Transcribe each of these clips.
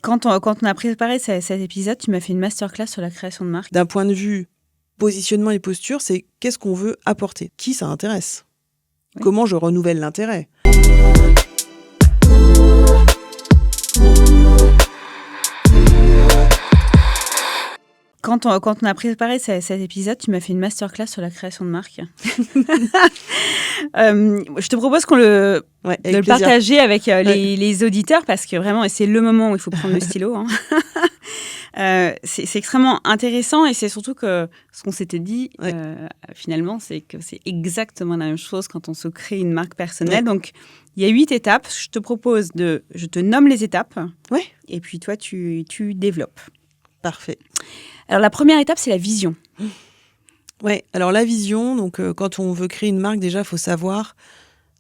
Quand on a préparé cet épisode, tu m'as fait une masterclass sur la création de marque. D'un point de vue positionnement et posture, c'est qu'est-ce qu'on veut apporter ? Qui ça intéresse ? Oui. Comment je renouvelle l'intérêt ? Quand on a préparé cet épisode, tu m'as fait une masterclass sur la création de marque. Je te propose de le partager avec les auditeurs parce que vraiment, c'est le moment où il faut prendre le stylo. Hein. C'est extrêmement intéressant et c'est surtout que ce qu'on s'était dit finalement, c'est que c'est exactement la même chose quand on se crée une marque personnelle. Donc, il y a 8 étapes. Je te propose je te nomme les étapes et puis toi, tu développes. Parfait. Alors, la première étape, c'est la vision. Ouais, alors la vision, donc quand on veut créer une marque, déjà, il faut savoir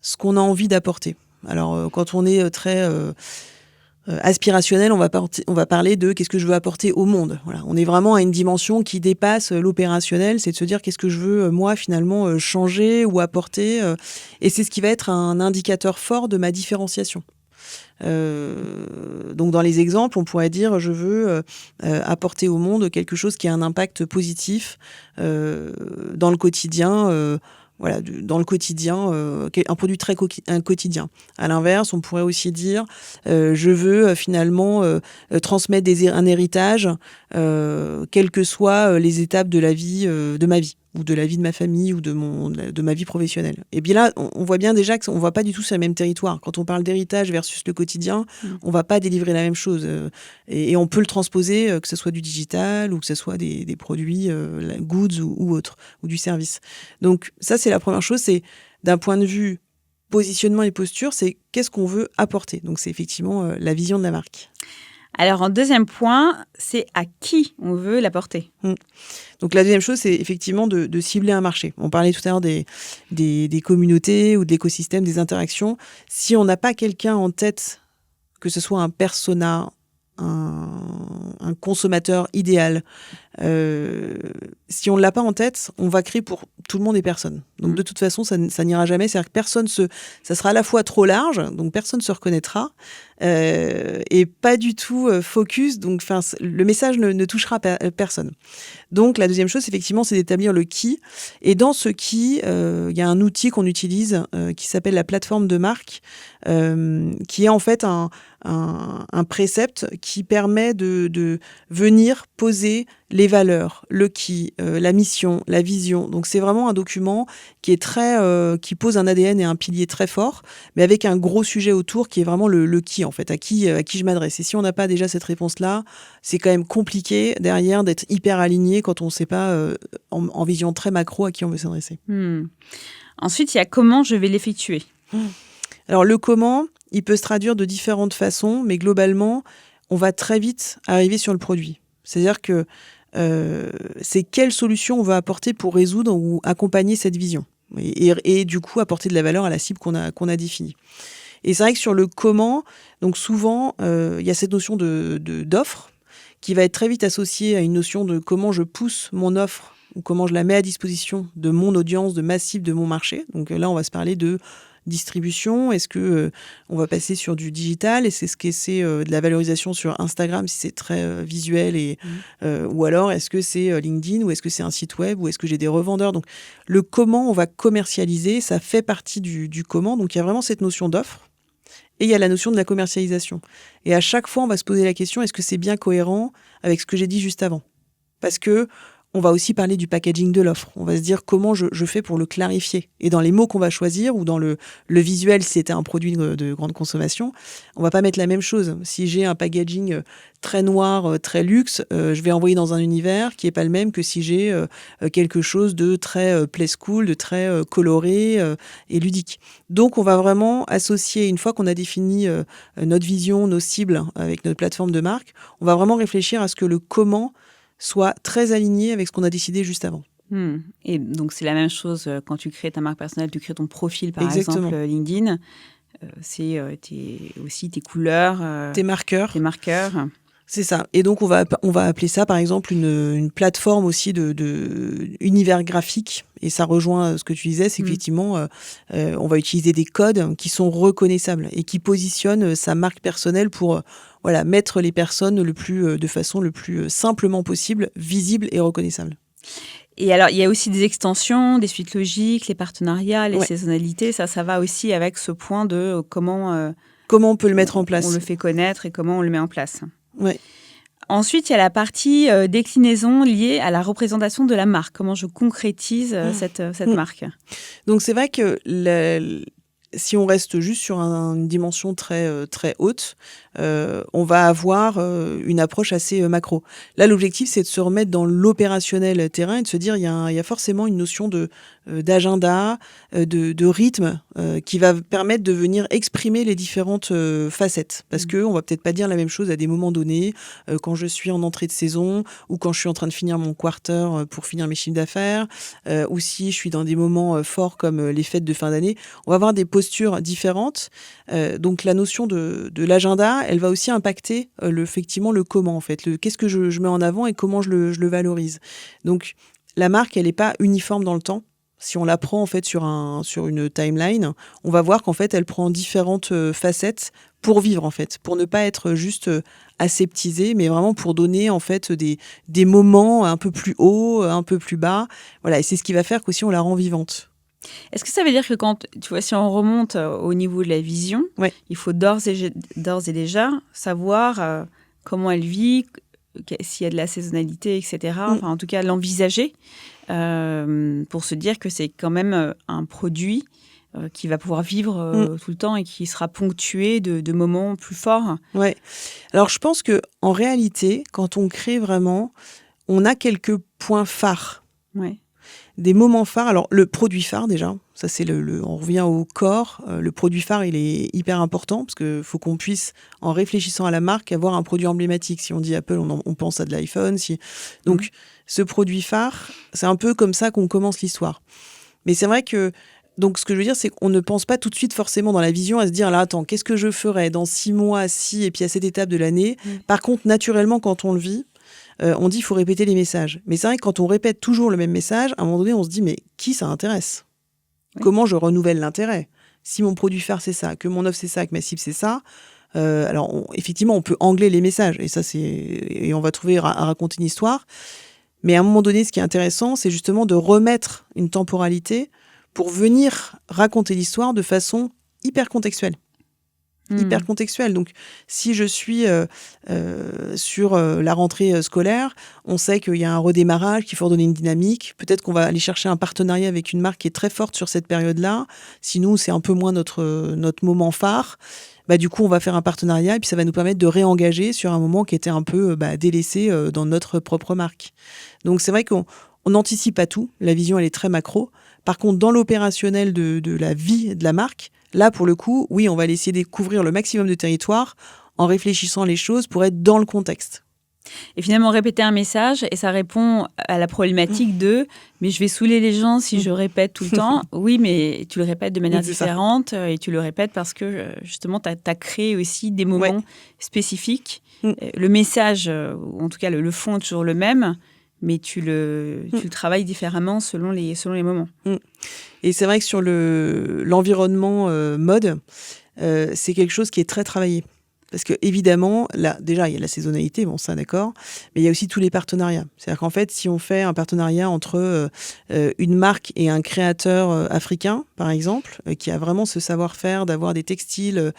ce qu'on a envie d'apporter. Alors, quand on est très aspirationnel, on va parler de qu'est-ce que je veux apporter au monde. Voilà, on est vraiment à une dimension qui dépasse l'opérationnel, c'est de se dire qu'est-ce que je veux, moi, finalement, changer ou apporter. Et c'est ce qui va être un indicateur fort de ma différenciation. Donc dans les exemples, on pourrait dire je veux apporter au monde quelque chose qui a un impact positif dans le quotidien. Dans le quotidien, un produit très quotidien. À l'inverse, on pourrait aussi dire je veux finalement transmettre un héritage, quelles que soient les étapes de la vie, de ma vie, ou de la vie de ma famille, ou de ma vie professionnelle. Et bien là, on voit bien déjà qu'on ne va pas du tout sur le même territoire. Quand on parle d'héritage versus le quotidien, on ne va pas délivrer la même chose. Et on peut le transposer, que ce soit du digital, ou que ce soit des produits goods ou autres, ou du service. Donc ça, c'est la première chose, c'est d'un point de vue positionnement et posture, c'est qu'est-ce qu'on veut apporter. Donc c'est effectivement la vision de la marque. Alors, en deuxième point, c'est à qui on veut l'apporter. Donc, la deuxième chose, c'est effectivement de cibler un marché. On parlait tout à l'heure des communautés ou de l'écosystème, des interactions. Si on n'a pas quelqu'un en tête, que ce soit un persona, un consommateur idéal, si on ne l'a pas en tête, on va créer pour tout le monde et personne. Donc, de toute façon, ça n'ira jamais. C'est-à-dire que ça sera à la fois trop large, donc personne ne se reconnaîtra, et pas du tout focus. Donc, le message ne touchera personne. Donc, la deuxième chose, effectivement, c'est d'établir le qui. Et dans ce qui, il y a un outil qu'on utilise qui s'appelle la plateforme de marque, qui est en fait un précepte qui permet de venir poser les valeurs, le qui, la mission, la vision. Donc, c'est vraiment un document qui est qui pose un ADN et un pilier très fort, mais avec un gros sujet autour qui est vraiment le qui, en fait, à qui je m'adresse. Et si on n'a pas déjà cette réponse-là, c'est quand même compliqué derrière d'être hyper aligné quand on ne sait pas en vision très macro à qui on veut s'adresser. Ensuite, il y a comment je vais l'effectuer. Alors, le comment, il peut se traduire de différentes façons, mais globalement, on va très vite arriver sur le produit. C'est-à-dire que c'est quelle solution on va apporter pour résoudre ou accompagner cette vision. Et du coup, apporter de la valeur à la cible qu'on a définie. Et c'est vrai que sur le comment, donc souvent, il y a cette notion d'offre qui va être très vite associée à une notion de comment je pousse mon offre ou comment je la mets à disposition de mon audience, de ma cible, de mon marché. Donc là, on va se parler de distribution. Est-ce que on va passer sur du digital? Est-ce que c'est de la valorisation sur Instagram si c'est très visuel ou alors est-ce que c'est LinkedIn ou est-ce que c'est un site web ou est-ce que j'ai des revendeurs? Donc le comment on va commercialiser, ça fait partie du comment. Donc il y a vraiment cette notion d'offre. Et il y a la notion de la commercialisation. Et à chaque fois, on va se poser la question, est-ce que c'est bien cohérent avec ce que j'ai dit juste avant? Parce que on va aussi parler du packaging de l'offre. On va se dire comment je fais pour le clarifier. Et dans les mots qu'on va choisir ou dans le visuel, si c'était un produit de grande consommation, on va pas mettre la même chose. Si j'ai un packaging très noir, très luxe, je vais envoyer dans un univers qui est pas le même que si j'ai quelque chose de très play school, de très coloré et ludique. Donc, on va vraiment associer, une fois qu'on a défini notre vision, nos cibles avec notre plateforme de marque, on va vraiment réfléchir à ce que le comment soit très aligné avec ce qu'on a décidé juste avant. Et donc, c'est la même chose quand tu crées ta marque personnelle, tu crées ton profil, par Exactement. exemple, LinkedIn. C'est aussi tes couleurs. Tes marqueurs. Tes marqueurs. C'est ça. Et donc, on va appeler ça, par exemple, une plateforme aussi de univers graphique. Et ça rejoint ce que tu disais, c'est qu'effectivement, on va utiliser des codes qui sont reconnaissables et qui positionnent sa marque personnelle pour voilà, mettre les personnes de façon le plus simplement possible, visible et reconnaissable. Et alors, il y a aussi des extensions, des suites logiques, les partenariats, les saisonnalités. Ça va aussi avec ce point de comment on peut le mettre en place. On le fait connaître et comment on le met en place. Ouais. Ensuite, il y a la partie déclinaison liée à la représentation de la marque. Comment je concrétise cette marque. Donc, c'est vrai que si on reste juste sur une dimension très, très haute, on va avoir une approche assez macro. Là, l'objectif, c'est de se remettre dans l'opérationnel terrain et de se dire il y a forcément une notion d'agenda, de rythme qui va permettre de venir exprimer les différentes facettes. Parce qu'on va peut-être pas dire la même chose à des moments donnés, quand je suis en entrée de saison ou quand je suis en train de finir mon quarter pour finir mes chiffres d'affaires, ou si je suis dans des moments forts comme les fêtes de fin d'année. On va avoir des postures différentes. Donc la notion de l'agenda, elle va aussi impacter effectivement le comment en fait. Qu'est-ce que je mets en avant et comment je le valorise. Donc la marque, elle n'est pas uniforme dans le temps. Si on la prend en fait sur une timeline, on va voir qu'en fait elle prend différentes facettes pour vivre en fait, pour ne pas être juste aseptisée, mais vraiment pour donner en fait des moments un peu plus hauts, un peu plus bas. Voilà, et c'est ce qui va faire qu'aussi on la rend vivante. Est-ce que ça veut dire que si on remonte au niveau de la vision, il faut d'ores et déjà savoir comment elle vit, s'il y a de la saisonnalité, etc. Enfin, en tout cas, l'envisager pour se dire que c'est quand même un produit qui va pouvoir vivre tout le temps et qui sera ponctué de moments plus forts. Ouais. Alors, je pense qu'en réalité, quand on crée vraiment, on a quelques points phares. Ouais. Des moments phares. Alors, le produit phare, déjà, ça c'est on revient au corps. Le produit phare, il est hyper important parce qu'il faut qu'on puisse, en réfléchissant à la marque, avoir un produit emblématique. Si on dit Apple, on pense à de l'iPhone. Donc, ce produit phare, c'est un peu comme ça qu'on commence l'histoire. Mais c'est vrai que, donc ce que je veux dire, c'est qu'on ne pense pas tout de suite forcément dans la vision à se dire, là, attends, qu'est-ce que je ferais dans 6 mois, et puis à cette étape de l'année. Par contre, naturellement, quand on le vit, on dit qu'il faut répéter les messages. Mais c'est vrai que quand on répète toujours le même message, à un moment donné, on se dit, mais qui ça intéresse ? Comment je renouvelle l'intérêt ? Si mon produit phare, c'est ça, que mon offre, c'est ça, que ma cible, c'est ça. Alors, effectivement, on peut angler les messages. Et on va trouver à raconter une histoire. Mais à un moment donné, ce qui est intéressant, c'est justement de remettre une temporalité pour venir raconter l'histoire de façon hyper contextuelle. Hyper contextuelle. Donc, si je suis sur la rentrée scolaire, on sait qu'il y a un redémarrage, qu'il faut redonner une dynamique. Peut-être qu'on va aller chercher un partenariat avec une marque qui est très forte sur cette période-là. Sinon, c'est un peu moins notre moment phare. Du coup, on va faire un partenariat et puis ça va nous permettre de réengager sur un moment qui était un peu délaissé dans notre propre marque. Donc, c'est vrai qu'on n'anticipe pas tout. La vision, elle est très macro. Par contre, dans l'opérationnel de la vie de la marque, là, pour le coup, oui, on va essayer de couvrir le maximum de territoire en réfléchissant les choses pour être dans le contexte. Et finalement, répéter un message, et ça répond à la problématique de « mais je vais saouler les gens si je répète tout le temps ». Oui, mais tu le répètes de manière différente et tu le répètes parce que justement, tu as créé aussi des moments spécifiques. Le message, ou en tout cas le fond est toujours le même, mais tu le travailles différemment selon les moments. Et c'est vrai que sur l'environnement mode, c'est quelque chose qui est très travaillé. Parce que évidemment, là, déjà, il y a la saisonnalité, bon, ça, d'accord, mais il y a aussi tous les partenariats. C'est-à-dire qu'en fait, si on fait un partenariat entre une marque et un créateur africain, par exemple, qui a vraiment ce savoir-faire d'avoir des textiles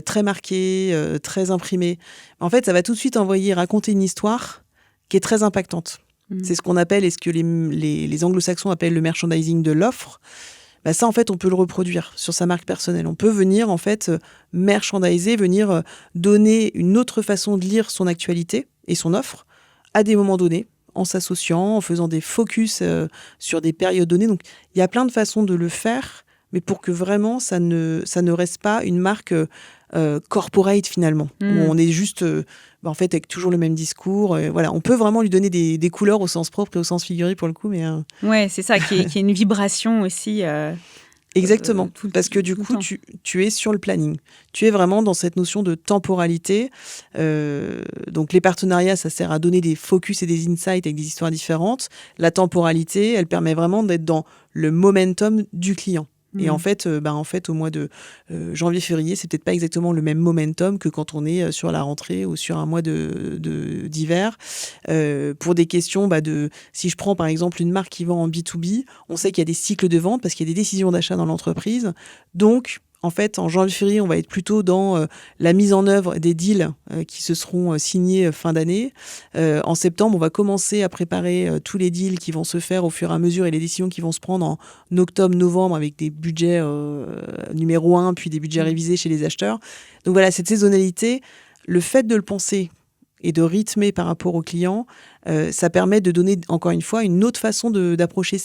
très marqués, très imprimés, en fait, ça va tout de suite raconter une histoire qui est très impactante. C'est ce qu'on appelle, et ce que les anglo-saxons appellent le merchandising de l'offre. Ça, en fait, on peut le reproduire sur sa marque personnelle. On peut venir, en fait, merchandiser, venir donner une autre façon de lire son actualité et son offre à des moments donnés, en s'associant, en faisant des focus sur des périodes données. Donc, il y a plein de façons de le faire, mais pour que vraiment, ça ne reste pas une marque corporate, finalement, où on est juste... en fait, avec toujours le même discours. Voilà, on peut vraiment lui donner des couleurs au sens propre et au sens figuré pour le coup. Mais ouais, c'est ça, qui est une vibration aussi. Exactement, parce que du coup, tu es sur le planning. Tu es vraiment dans cette notion de temporalité. Donc, les partenariats, ça sert à donner des focus et des insights avec des histoires différentes. La temporalité, elle permet vraiment d'être dans le momentum du client. Et en fait, au mois de janvier-février, c'est peut-être pas exactement le même momentum que quand on est sur la rentrée ou sur un mois d'hiver. Pour des questions si je prends par exemple une marque qui vend en B2B, on sait qu'il y a des cycles de vente parce qu'il y a des décisions d'achat dans l'entreprise. Donc, en fait, en janvier-février, on va être plutôt dans la mise en œuvre des deals qui se seront signés fin d'année. En septembre, on va commencer à préparer tous les deals qui vont se faire au fur et à mesure et les décisions qui vont se prendre en octobre, novembre avec des budgets numéro 1, puis des budgets révisés chez les acheteurs. Donc voilà, cette saisonnalité, le fait de le penser et de rythmer par rapport aux clients, ça permet de donner, encore une fois, une autre façon d'approcher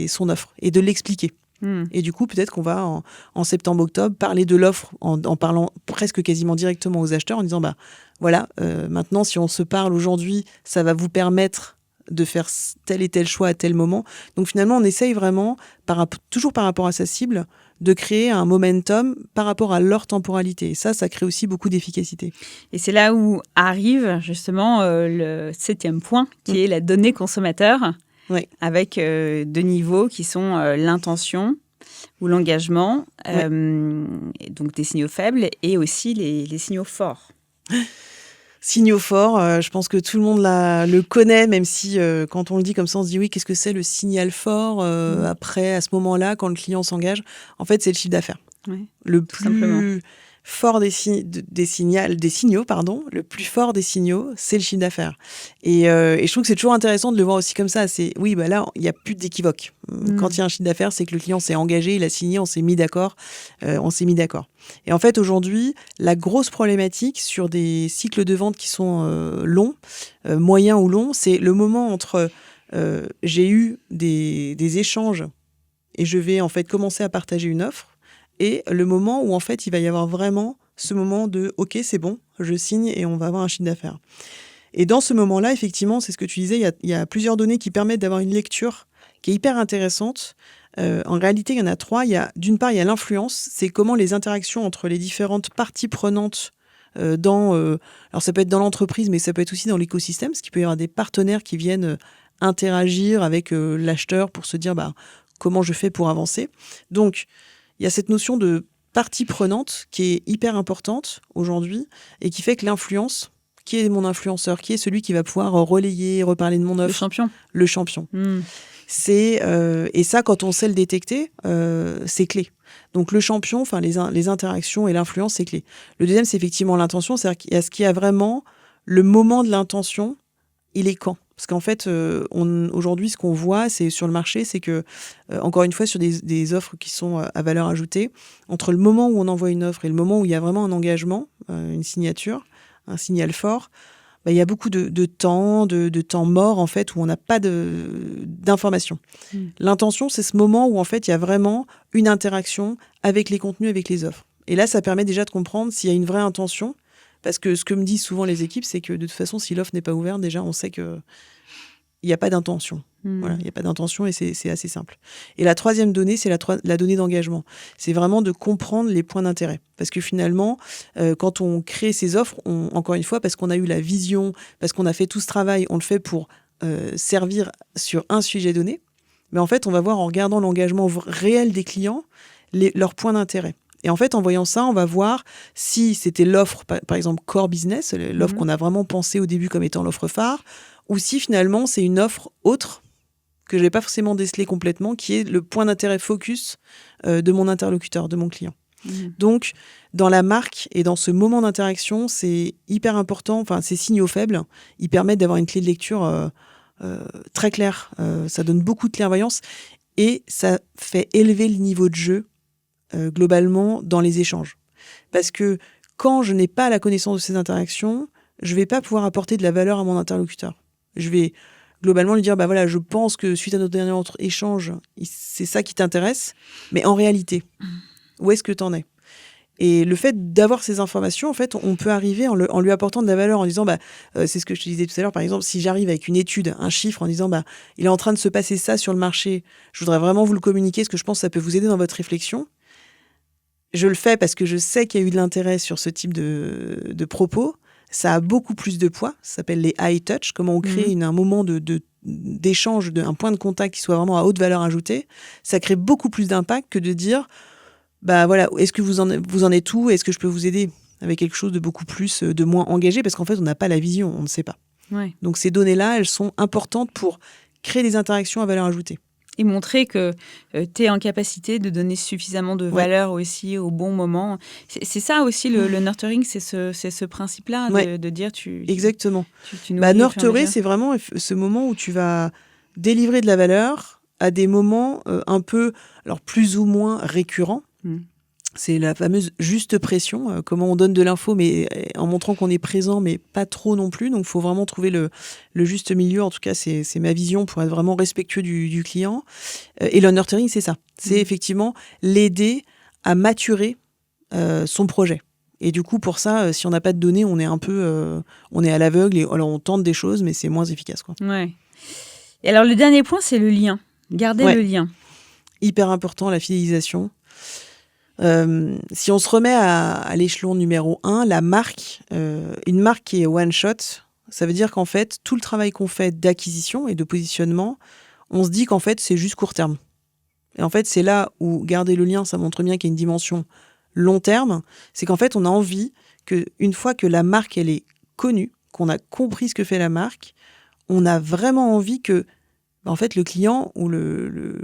son offre et de l'expliquer. Et du coup, peut-être qu'on va, en septembre-octobre, parler de l'offre en parlant presque quasiment directement aux acheteurs, en disant, voilà, maintenant, si on se parle aujourd'hui, ça va vous permettre de faire tel et tel choix à tel moment. Donc finalement, on essaye vraiment, toujours par rapport à sa cible, de créer un momentum par rapport à leur temporalité. Et ça crée aussi beaucoup d'efficacité. Et c'est là où arrive justement le 7e point, qui est la donnée consommateur. Oui. Avec deux niveaux qui sont l'intention ou l'engagement, donc des signaux faibles, et aussi les signaux forts. Signaux forts, je pense que tout le monde le connaît, même si quand on le dit comme ça, on se dit oui, qu'est-ce que c'est le signal fort après, à ce moment-là, quand le client s'engage. En fait, c'est le chiffre d'affaires. Oui, le plus fort des signaux, le plus fort des signaux, c'est le chiffre d'affaires. Et je trouve que c'est toujours intéressant de le voir aussi comme ça. C'est là, il n'y a plus d'équivoque. Quand il y a un chiffre d'affaires, c'est que le client s'est engagé, il a signé, on s'est mis d'accord. Et en fait, aujourd'hui, la grosse problématique sur des cycles de vente qui sont longs, moyens ou longs, c'est le moment entre j'ai eu des échanges et je vais en fait commencer à partager une offre, et le moment où en fait il va y avoir vraiment ce moment de ok, c'est bon, je signe et on va avoir un chiffre d'affaires. Et dans ce moment-là, effectivement, c'est ce que tu disais, il y a plusieurs données qui permettent d'avoir une lecture qui est hyper intéressante. En réalité, il y en a 3. D'une part, il y a l'influence, c'est comment les interactions entre les différentes parties prenantes alors ça peut être dans l'entreprise, mais ça peut être aussi dans l'écosystème, parce qu'il peut y avoir des partenaires qui viennent interagir avec l'acheteur pour se dire comment je fais pour avancer. Donc, il y a cette notion de partie prenante qui est hyper importante aujourd'hui et qui fait que l'influence, qui est mon influenceur, qui est celui qui va pouvoir relayer, reparler de mon offre. Le champion. Et ça, quand on sait le détecter, c'est clé. Donc le champion, les interactions et l'influence, c'est clé. Le deuxième, c'est effectivement l'intention. C'est-à-dire est-ce qu'il y a vraiment le moment de l'intention, il est quand ? Parce qu'en fait, aujourd'hui, ce qu'on voit, c'est sur le marché, c'est que, encore une fois, sur des offres qui sont à valeur ajoutée, entre le moment où on envoie une offre et le moment où il y a vraiment un engagement, une signature, un signal fort, il y a beaucoup de temps mort, en fait, où on n'a pas d'informations. L'intention, c'est ce moment où, en fait, il y a vraiment une interaction avec les contenus, avec les offres. Et là, ça permet déjà de comprendre s'il y a une vraie intention. Parce que ce que me disent souvent les équipes, c'est que de toute façon, si l'offre n'est pas ouverte, déjà, on sait qu'il n'y a pas d'intention. Voilà, il n'y a pas d'intention et c'est assez simple. Et la troisième donnée, c'est la donnée d'engagement. C'est vraiment de comprendre les points d'intérêt. Parce que finalement, quand on crée ces offres, encore une fois, parce qu'on a eu la vision, parce qu'on a fait tout ce travail, on le fait pour servir sur un sujet donné. Mais en fait, on va voir en regardant l'engagement réel des clients, leurs points d'intérêt. Et en fait, en voyant ça, on va voir si c'était l'offre, par exemple, core business, l'offre qu'on a vraiment pensée au début comme étant l'offre phare, ou si finalement c'est une offre autre que je n'ai pas forcément décelée complètement, qui est le point d'intérêt focus de mon interlocuteur, de mon client. Donc, dans la marque et dans ce moment d'interaction, c'est hyper important. Ces signaux faibles, ils permettent d'avoir une clé de lecture très claire. Ça donne beaucoup de clairvoyance et ça fait élever le niveau de jeu globalement dans les échanges. Parce que quand je n'ai pas la connaissance de ces interactions, je ne vais pas pouvoir apporter de la valeur à mon interlocuteur. Je vais globalement lui dire, voilà, je pense que suite à notre dernier échange, c'est ça qui t'intéresse, mais en réalité, où est-ce que tu en es ? Et le fait d'avoir ces informations, en fait, on peut arriver en lui apportant de la valeur, en disant, c'est ce que je te disais tout à l'heure, par exemple, si j'arrive avec une étude, un chiffre, en disant, il est en train de se passer ça sur le marché, je voudrais vraiment vous le communiquer, parce que je pense que ça peut vous aider dans votre réflexion. Je le fais parce que je sais qu'il y a eu de l'intérêt sur ce type de propos. Ça a beaucoup plus de poids. Ça s'appelle les high touch. Comment on crée un moment de d'échange, un point de contact qui soit vraiment à haute valeur ajoutée, ça crée beaucoup plus d'impact que de dire voilà, est-ce que vous en êtes où? Est-ce que je peux vous aider avec quelque chose de beaucoup plus, de moins engagé? Parce qu'en fait, on n'a pas la vision, on ne sait pas. Ouais. Donc ces données-là, elles sont importantes pour créer des interactions à valeur ajoutée. Et montrer que tu es en capacité de donner suffisamment de valeur aussi au bon moment. C'est ça aussi le nurturing, c'est ce principe-là de dire Exactement. Tu nourris nurturer, c'est vraiment ce moment où tu vas délivrer de la valeur à des moments un peu, alors plus ou moins récurrents. C'est la fameuse juste pression, comment on donne de l'info, mais en montrant qu'on est présent, mais pas trop non plus. Donc, il faut vraiment trouver le juste milieu. En tout cas, c'est ma vision pour être vraiment respectueux du client. Et le nurturing, c'est ça. C'est effectivement l'aider à maturer son projet. Et du coup, pour ça, si on n'a pas de données, on est un peu, on est à l'aveugle. Et alors, on tente des choses, mais c'est moins efficace, quoi. Ouais. Et alors, le dernier point, c'est le lien. Garder le lien. Hyper important, la fidélisation. Si on se remet à l'échelon numéro 1, la marque, une marque qui est one shot, ça veut dire qu'en fait, tout le travail qu'on fait d'acquisition et de positionnement, on se dit qu'en fait, c'est juste court terme. Et en fait, c'est là où garder le lien, ça montre bien qu'il y a une dimension long terme. C'est qu'en fait, on a envie qu'une fois que la marque, elle est connue, qu'on a compris ce que fait la marque, on a vraiment envie que en fait, le client ou le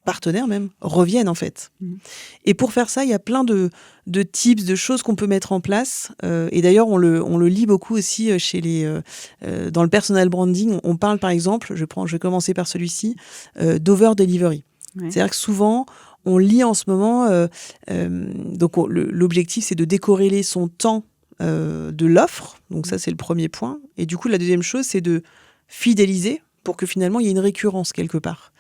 partenaire même revienne, en fait. Et pour faire ça, il y a plein de tips, de choses qu'on peut mettre en place. Et d'ailleurs, on le lit beaucoup aussi dans le personal branding. On parle, par exemple, je vais commencer par celui-ci, d'over-delivery. Ouais. C'est-à-dire que souvent, on lit en ce moment, donc l'objectif, c'est de décorréler son temps de l'offre. Donc ça, c'est le premier point. Et du coup, la deuxième chose, c'est de fidéliser pour que finalement il y ait une récurrence quelque part.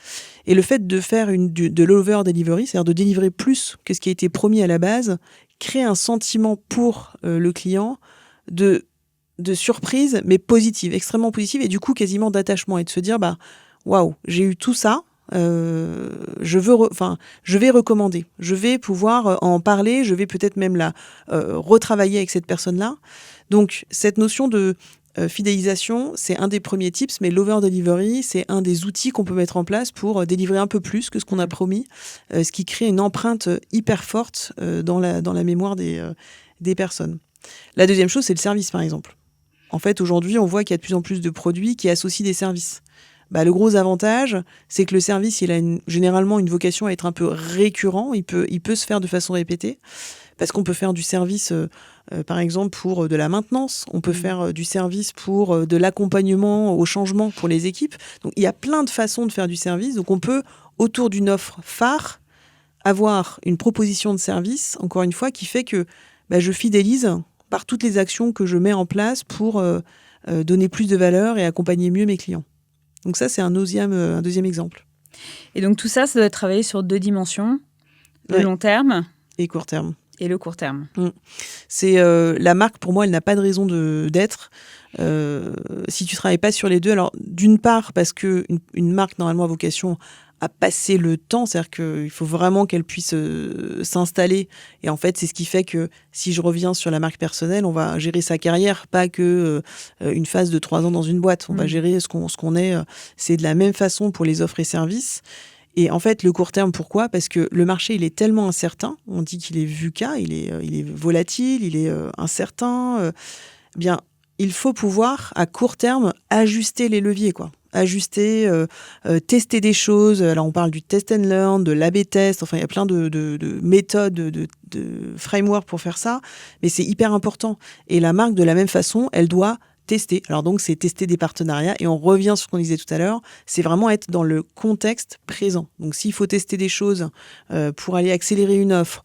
Et le fait de faire de l'over-delivery, c'est-à-dire de délivrer plus que ce qui a été promis à la base, crée un sentiment pour le client de surprise, mais positive, extrêmement positive, et du coup quasiment d'attachement, et de se dire waouh, j'ai eu tout ça, je vais recommander, je vais pouvoir en parler, je vais peut-être même retravailler avec cette personne-là. Donc cette notion de fidélisation, c'est un des premiers tips, mais l'over-delivery, c'est un des outils qu'on peut mettre en place pour délivrer un peu plus que ce qu'on a promis, ce qui crée une empreinte hyper forte dans la mémoire des personnes. La deuxième chose, c'est le service, par exemple. En fait, aujourd'hui, on voit qu'il y a de plus en plus de produits qui associent des services. Le gros avantage, c'est que le service, il a généralement une vocation à être un peu récurrent, il peut se faire de façon répétée, parce qu'on peut faire du service, par exemple, pour de la maintenance. On peut faire du service pour de l'accompagnement au changement pour les équipes. Donc, il y a plein de façons de faire du service. Donc, on peut, autour d'une offre phare, avoir une proposition de service, encore une fois, qui fait que je fidélise par toutes les actions que je mets en place pour donner plus de valeur et accompagner mieux mes clients. Donc ça, c'est un deuxième exemple. Et donc, tout ça, ça doit être travaillé sur 2 dimensions. Le long terme. Et court terme. Et le court terme. C'est la marque, pour moi, elle n'a pas de raison d'être si tu travailles pas sur les deux. Alors, d'une part, parce que une marque, normalement, a vocation à passer le temps, c'est-à-dire qu'il faut vraiment qu'elle puisse s'installer. Et en fait, c'est ce qui fait que si je reviens sur la marque personnelle, on va gérer sa carrière, pas que une phase de 3 ans dans une boîte. On va gérer ce qu'on est. C'est de la même façon pour les offres et services. Et en fait, le court terme, pourquoi ? Parce que le marché, il est tellement incertain. On dit qu'il est VUCA, il est volatile, il est incertain. Bien, il faut pouvoir, à court terme, ajuster les leviers, quoi. Ajuster, tester des choses. Alors, on parle du test and learn, de l'A/B test. Enfin, il y a plein de méthodes, de frameworks pour faire ça. Mais c'est hyper important. Et la marque, de la même façon, elle doit tester. Alors donc, c'est tester des partenariats. Et on revient sur ce qu'on disait tout à l'heure. C'est vraiment être dans le contexte présent. Donc, s'il faut tester des choses pour aller accélérer une offre,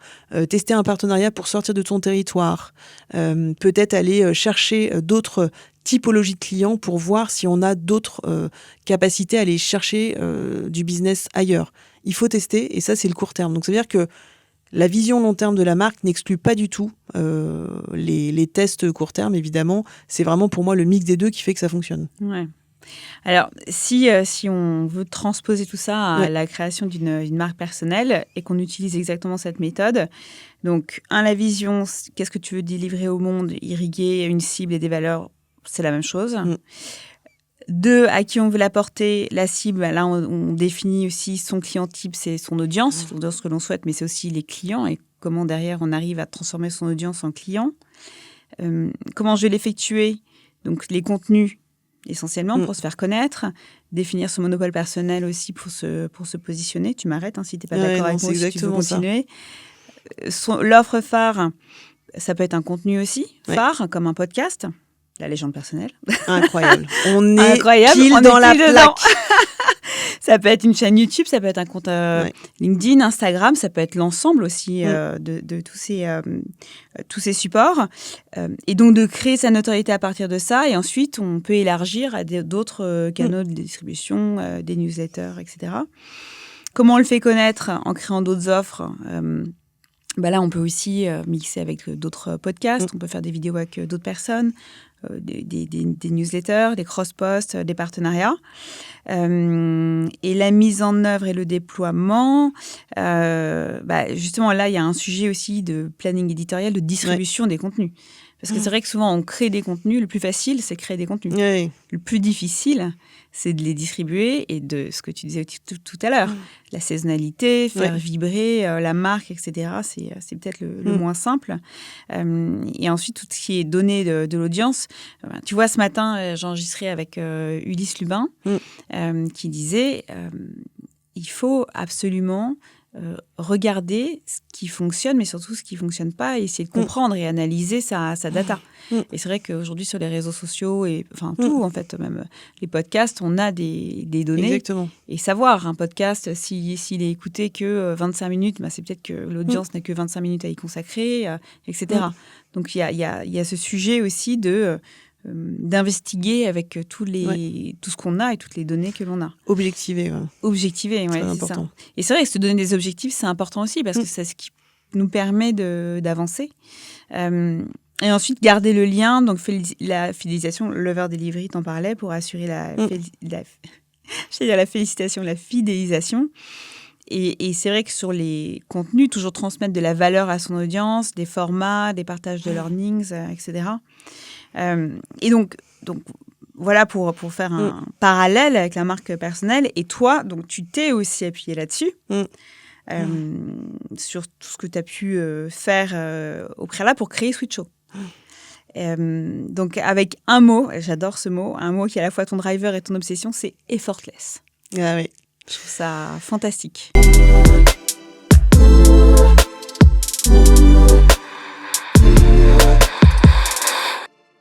tester un partenariat pour sortir de ton territoire, peut-être aller chercher d'autres typologies de clients pour voir si on a d'autres capacités à aller chercher du business ailleurs. Il faut tester et ça, c'est le court terme. Donc, ça veut dire que la vision long terme de la marque n'exclut pas du tout les tests court terme, évidemment. C'est vraiment pour moi le mix des deux qui fait que ça fonctionne. Ouais. Alors, si on veut transposer tout ça à la création d'une marque personnelle et qu'on utilise exactement cette méthode, donc, la vision, qu'est-ce que tu veux délivrer au monde, irriguer une cible et des valeurs, c'est la même chose. 2, à qui on veut l'apporter, la cible. Là, on définit aussi son client type, c'est son audience, l'audience que l'on souhaite, mais c'est aussi les clients et comment derrière on arrive à transformer son audience en client. Comment je vais l'effectuer? Donc, les contenus, essentiellement, pour se faire connaître. Définir son monopole personnel aussi pour se positionner. Tu m'arrêtes si tu n'es pas d'accord avec moi, si tu veux continuer. L'offre phare, ça peut être un contenu aussi, phare, comme un podcast. La légende personnelle. Incroyable. On est pile dans la plaque. Ça peut être une chaîne YouTube, ça peut être un compte LinkedIn, Instagram, ça peut être l'ensemble aussi de tous ces supports. Et donc, de créer sa notoriété à partir de ça. Et ensuite, on peut élargir à d'autres canaux de distribution, des newsletters, etc. Comment on le fait connaître en créant d'autres offres? Là, on peut aussi mixer avec d'autres podcasts. On peut faire des vidéos avec d'autres personnes. Des newsletters, des cross-posts, des partenariats. Et la mise en œuvre et le déploiement, justement, là, il y a un sujet aussi de planning éditorial, de distribution des contenus. Parce que c'est vrai que souvent, on crée des contenus. Le plus facile, c'est créer des contenus. Oui. Le plus difficile, c'est de les distribuer et de ce que tu disais tout à l'heure. La saisonnalité, faire vibrer la marque, etc. C'est peut-être le moins simple. Et ensuite, tout ce qui est donné de l'audience. Tu vois, ce matin, j'enregistrais avec Ulysse Lubin qui disait il faut absolument regarder ce qui fonctionne, mais surtout ce qui ne fonctionne pas, et essayer de comprendre et analyser sa data. Et c'est vrai qu'aujourd'hui, sur les réseaux sociaux, et tout, en fait, même les podcasts, on a des données. Exactement. Et savoir, un podcast, s'il est écouté que 25 minutes, c'est peut-être que l'audience n'a que 25 minutes à y consacrer, etc. Donc, il y a ce sujet aussi d'investiguer avec tout ce qu'on a et toutes les données que l'on a. Objectiver, c'est important. Ça. Et c'est vrai que se donner des objectifs, c'est important aussi, parce que c'est ce qui nous permet d'avancer. Et ensuite, garder le lien, donc la fidélisation, l'over delivery, t'en parlais, pour assurer la félicitation, la fidélisation. Et c'est vrai que sur les contenus, toujours transmettre de la valeur à son audience, des formats, des partages de learnings, etc. Et donc voilà pour faire un parallèle avec la marque personnelle. Et toi, donc tu t'es aussi appuyé là-dessus, sur tout ce que tu as pu faire au préalable pour créer Switcho. Donc avec un mot, j'adore ce mot, un mot qui est à la fois ton driver et ton obsession, c'est effortless. Ah oui. Je trouve ça fantastique.